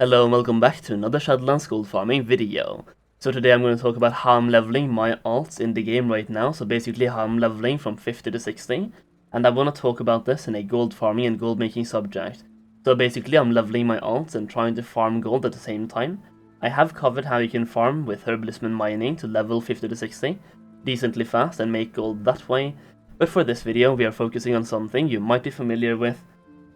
Hello and welcome back to another Shadowlands gold farming video. So today I'm going to talk about how I'm leveling my alts in the game right now, so basically how I'm leveling from 50 to 60, and I want to talk about this in a gold farming and gold making subject. So basically I'm leveling my alts and trying to farm gold at the same time. I have covered how you can farm with herbalism and mining to level 50 to 60 decently fast and make gold that way, but for this video we are focusing on something you might be familiar with,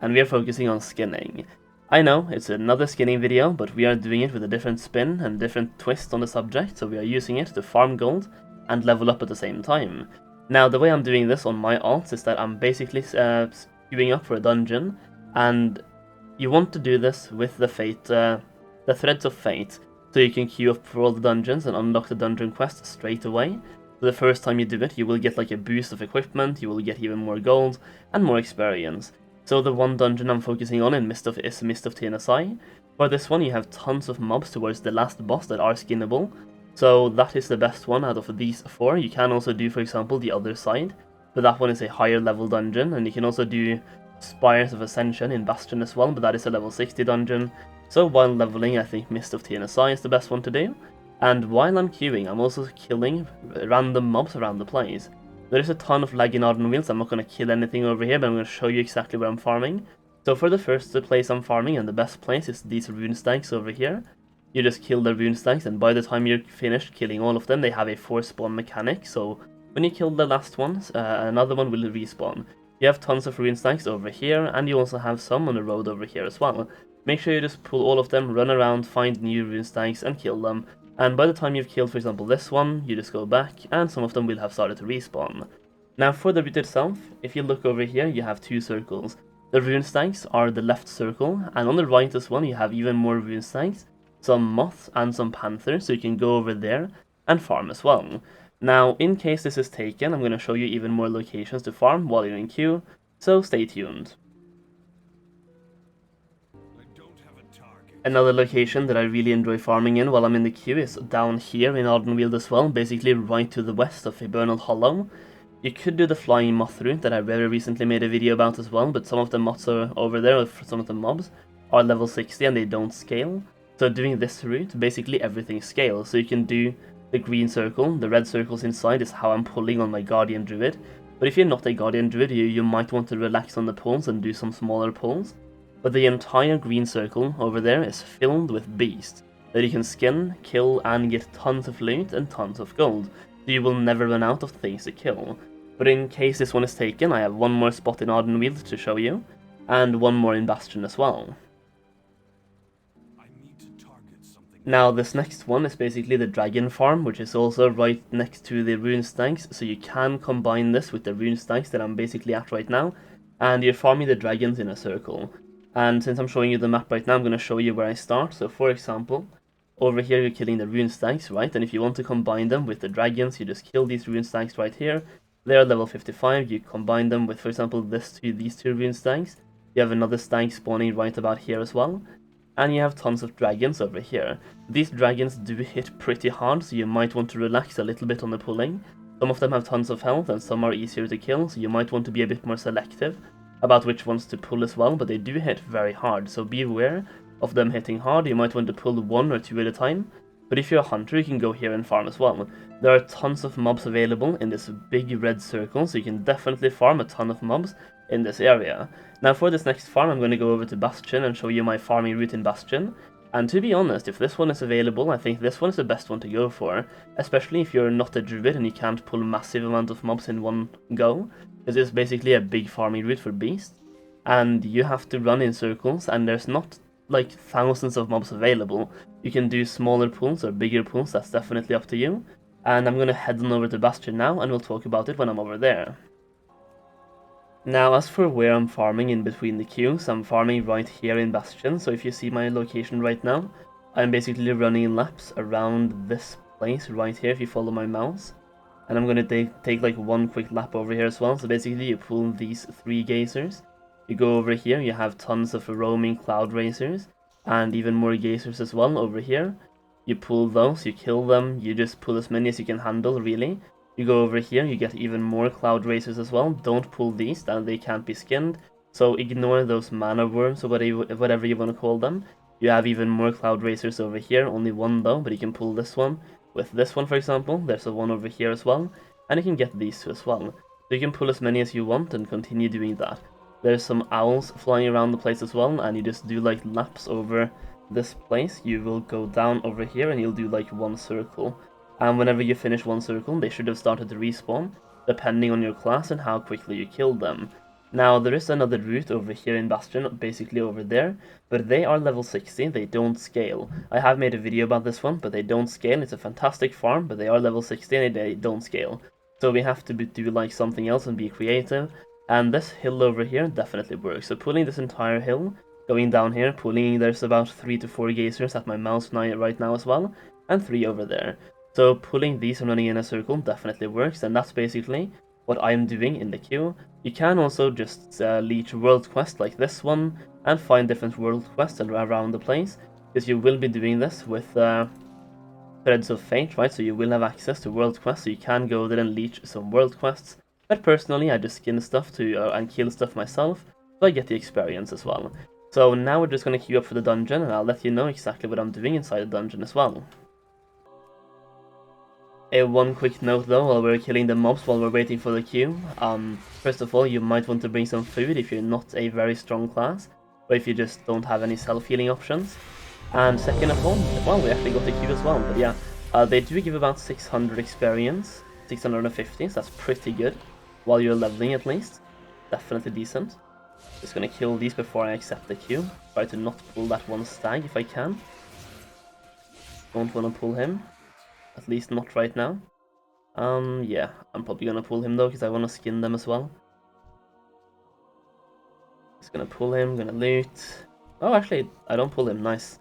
and we are focusing on skinning. I know, it's another skinning video, but we are doing it with a different spin and different twist on the subject, so we are using it to farm gold and level up at the same time. Now, the way I'm doing this on my alts is that I'm basically queuing up for a dungeon, and you want to do this with the threads of fate, so you can queue up for all the dungeons and unlock the dungeon quests straight away. So the first time you do it, you will get like a boost of equipment, you will get even more gold and more experience. So the one dungeon I'm focusing on is Mist of TNSI. For this one you have tons of mobs towards the last boss that are skinnable, so that is the best one out of these four. You can also do, for example, the other side, but that one is a higher level dungeon, and you can also do Spires of Ascension in Bastion as well, but that is a level 60 dungeon. So while leveling, I think Mist of TNSI is the best one to do, and while I'm queuing, I'm also killing random mobs around the place. There is a ton of lag in Ardenweald, so I'm not going to kill anything over here, but I'm going to show you exactly where I'm farming. So for the first place I'm farming, and the best place, is these rune stacks over here. You just kill the rune stacks, and by the time you're finished killing all of them, they have a force spawn mechanic, so when you kill the last ones, another one will respawn. You have tons of rune stacks over here, and you also have some on the road over here as well. Make sure you just pull all of them, run around, find new rune stacks, and kill them. And by the time you've killed, for example, this one, you just go back, and some of them will have started to respawn. Now for the route itself, if you look over here, you have two circles. The rune stacks are the left circle, and on the right as well, you have even more rune stacks, some moths and some panthers, so you can go over there and farm as well. Now, in case this is taken, I'm going to show you even more locations to farm while you're in queue, so stay tuned. Another location that I really enjoy farming in while I'm in the queue is down here in Ardenweald as well, basically right to the west of Hibernal Hollow. You could do the flying moth route that I very recently made a video about as well, but some of the moths are over there, or some of the mobs are level 60 and they don't scale. So doing this route, basically everything scales. So you can do the green circle, the red circles inside is how I'm pulling on my Guardian Druid. But if you're not a Guardian Druid, you might want to relax on the pulls and do some smaller pulls. But the entire green circle over there is filled with beasts that you can skin, kill, and get tons of loot and tons of gold, so you will never run out of things to kill. But in case this one is taken, I have one more spot in Ardenweald to show you, and one more in Bastion as well. Now this next one is basically the dragon farm, which is also right next to the rune stacks, so you can combine this with the rune stacks that I'm basically at right now, and you're farming the dragons in a circle. And since I'm showing you the map right now, I'm going to show you where I start. So for example, over here you're killing the rune stacks, right? And if you want to combine them with the dragons, you just kill these rune stacks right here. They are level 55, you combine them with, for example, these two rune stacks. You have another stag spawning right about here as well. And you have tons of dragons over here. These dragons do hit pretty hard, so you might want to relax a little bit on the pulling. Some of them have tons of health and some are easier to kill, so you might want to be a bit more selective about which ones to pull as well, but they do hit very hard, so be aware of them hitting hard. You might want to pull one or two at a time, but if you're a hunter, you can go here and farm as well. There are tons of mobs available in this big red circle, so you can definitely farm a ton of mobs in this area. Now for this next farm, I'm going to go over to Bastion and show you my farming route in Bastion. And to be honest, if this one is available, I think this one is the best one to go for, especially if you're not a druid and you can't pull massive amount of mobs in one go, because it's basically a big farming route for beasts, and you have to run in circles, and there's not like thousands of mobs available. You can do smaller pools or bigger pools, that's definitely up to you. And I'm going to head on over to Bastion now, and we'll talk about it when I'm over there. Now, as for where I'm farming in between the queues, I'm farming right here in Bastion, so if you see my location right now, I'm basically running laps around this place right here if you follow my mouse. And I'm going to take like one quick lap over here as well, so basically you pull these three geysers. You go over here, you have tons of roaming cloud racers, and even more geysers as well over here. You pull those, you kill them, you just pull as many as you can handle, really. You go over here, you get even more cloud racers as well. Don't pull these, they can't be skinned, so ignore those mana worms or whatever you want to call them. You have even more cloud racers over here, only one though, but you can pull this one. With this one, for example, there's a one over here as well, and you can get these two as well. So you can pull as many as you want and continue doing that. There's some owls flying around the place as well, and you just do like laps over this place. You will go down over here and you'll do like one circle. And whenever you finish one circle, they should have started to respawn, depending on your class and how quickly you kill them. Now, there is another route over here in Bastion, basically over there, but they are level 60, they don't scale. I have made a video about this one, but they don't scale. It's a fantastic farm, but they are level 60 and they don't scale. So we have to do like something else and be creative, and this hill over here definitely works. So pulling this entire hill, going down here, pulling, there's about 3 to 4 geysers at my mouse right now as well, and 3 over there. So pulling these and running in a circle definitely works, and that's basically what I'm doing in the queue. You can also just leech world quests like this one, and find different world quests around the place, because you will be doing this with Threads of Fate, right? So you will have access to world quests, so you can go there and leech some world quests. But personally, I just skin stuff to and kill stuff myself, so I get the experience as well. So now we're just going to queue up for the dungeon, and I'll let you know exactly what I'm doing inside the dungeon as well. One quick note though, while we're killing the mobs while we're waiting for the queue. First of all, you might want to bring some food if you're not a very strong class, or if you just don't have any self-healing options. And second of all, well, we actually got the queue as well, but yeah, they do give about 600 experience, 650, so that's pretty good, while you're leveling at least. Definitely decent. Just gonna kill these before I accept the queue. Try to not pull that one stag if I can. Don't wanna pull him. At least not right now. Yeah, I'm probably gonna pull him though, because I wanna skin them as well. Just gonna pull him, gonna loot. Oh, actually, I don't pull him, nice.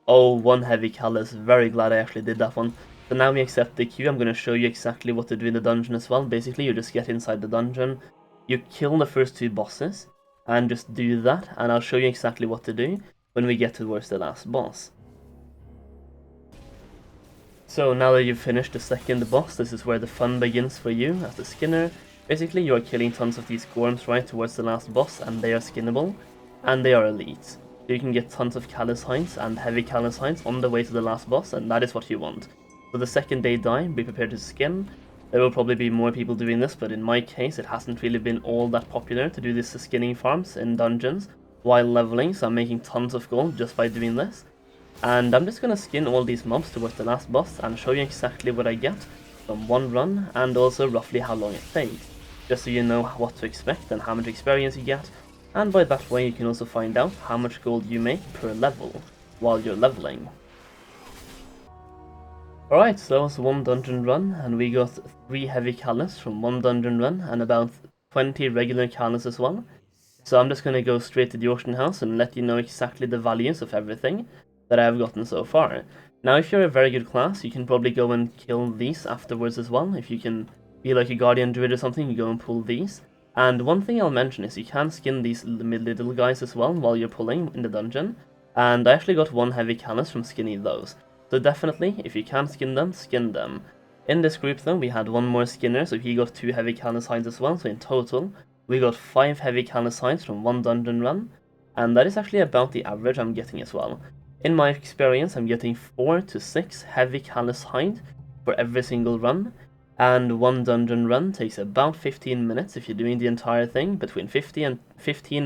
Oh, one heavy callus, very glad I actually did that one. So now we accept the queue. I'm gonna show you exactly what to do in the dungeon as well. Basically, you just get inside the dungeon, you kill the first 2 bosses, and just do that, and I'll show you exactly what to do when we get towards the last boss. So now that you've finished the second boss, this is where the fun begins for you as the skinner. Basically, you are killing tons of these gorms right towards the last boss, and they are skinnable, and they are elite. So you can get tons of callus hinds and heavy callus hinds on the way to the last boss, and that is what you want. So the second they die, be prepared to skin. There will probably be more people doing this, but in my case, it hasn't really been all that popular to do this skinning farms in dungeons while leveling, so I'm making tons of gold just by doing this. And I'm just gonna skin all these mobs towards the last boss and show you exactly what I get from one run, and also roughly how long it takes, just so you know what to expect and how much experience you get, and by that way you can also find out how much gold you make per level while you're leveling. Alright, so that was one dungeon run, and we got 3 heavy callus from one dungeon run, and about 20 regular callus as well. So I'm just gonna go straight to the auction house and let you know exactly the values of everything that I have gotten so far. Now, if you're a very good class, you can probably go and kill these afterwards as well. If you can be like a guardian druid or something, you go and pull these. And one thing I'll mention is you can skin these little guys as well while you're pulling in the dungeon. And I actually got 1 heavy callus from skinning those. So definitely, if you can skin them, skin them. In this group though, we had 1 more skinner, so he got 2 heavy callus hinds as well. So in total, we got 5 heavy callus hinds from 1 dungeon run. And that is actually about the average I'm getting as well. In my experience, I'm getting 4 to 6 heavy callus hind for every single run, and 1 dungeon run takes about 15 minutes if you're doing the entire thing, between 15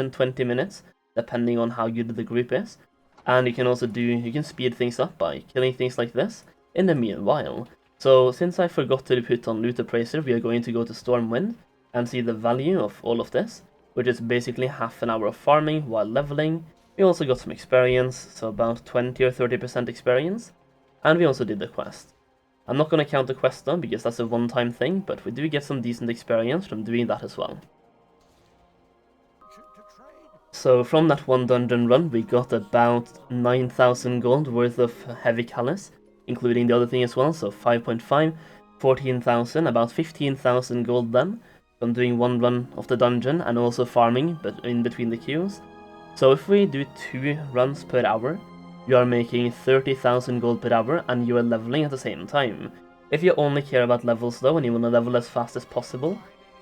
and 20 minutes, depending on how good the group is. And you can also you can speed things up by killing things like this in the meanwhile. So since I forgot to put on Loot Appraiser, we are going to go to Stormwind and see the value of all of this, which is basically half an hour of farming while leveling. We also got some experience, so about 20 or 30% experience, and we also did the quest. I'm not going to count the quest though, because that's a one-time thing, but we do get some decent experience from doing that as well. So from that 1 dungeon run, we got about 9,000 gold worth of heavy callus, including the other thing as well, so 5.5, 14,000, about 15,000 gold then, from doing 1 run of the dungeon and also farming but in between the queues. So if we do 2 runs per hour, you are making 30,000 gold per hour and you are leveling at the same time. If you only care about levels though and you want to level as fast as possible,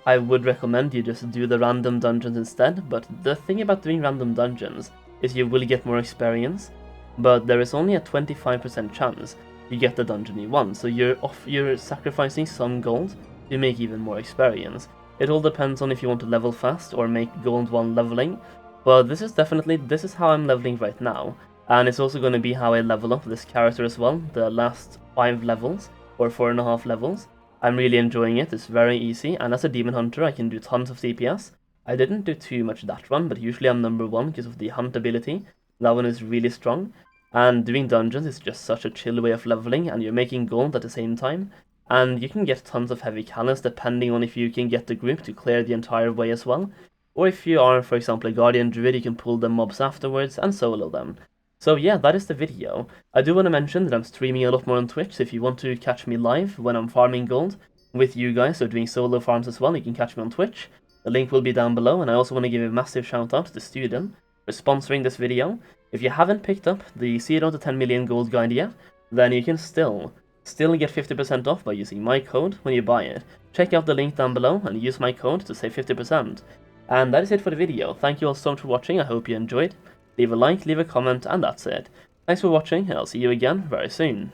I would recommend you just do the random dungeons instead, but the thing about doing random dungeons is you will get more experience, but there is only a 25% chance you get the dungeon you want, so you're sacrificing some gold to make even more experience. It all depends on if you want to level fast or make gold 1 leveling, but this is how I'm leveling right now, and it's also going to be how I level up this character as well, the last 5 levels, or 4.5 levels. I'm really enjoying it, it's very easy, and as a demon hunter I can do tons of DPS. I didn't do too much that run, but usually I'm number 1 because of the hunt ability. That one is really strong, and doing dungeons is just such a chill way of leveling, and you're making gold at the same time. And you can get tons of heavy cannons depending on if you can get the group to clear the entire way as well. Or if you are, for example, a Guardian Druid, you can pull the mobs afterwards and solo them. So yeah, that is the video. I do want to mention that I'm streaming a lot more on Twitch, so if you want to catch me live when I'm farming gold with you guys or doing solo farms as well, you can catch me on Twitch. The link will be down below, and I also want to give a massive shout out to the student for sponsoring this video. If you haven't picked up the 0 to 10 million gold guide yet, then you can still get 50% off by using my code when you buy it. Check out the link down below and use my code to save 50%. And that is it for the video. Thank you all so much for watching, I hope you enjoyed. Leave a like, leave a comment, and that's it. Thanks for watching, and I'll see you again very soon.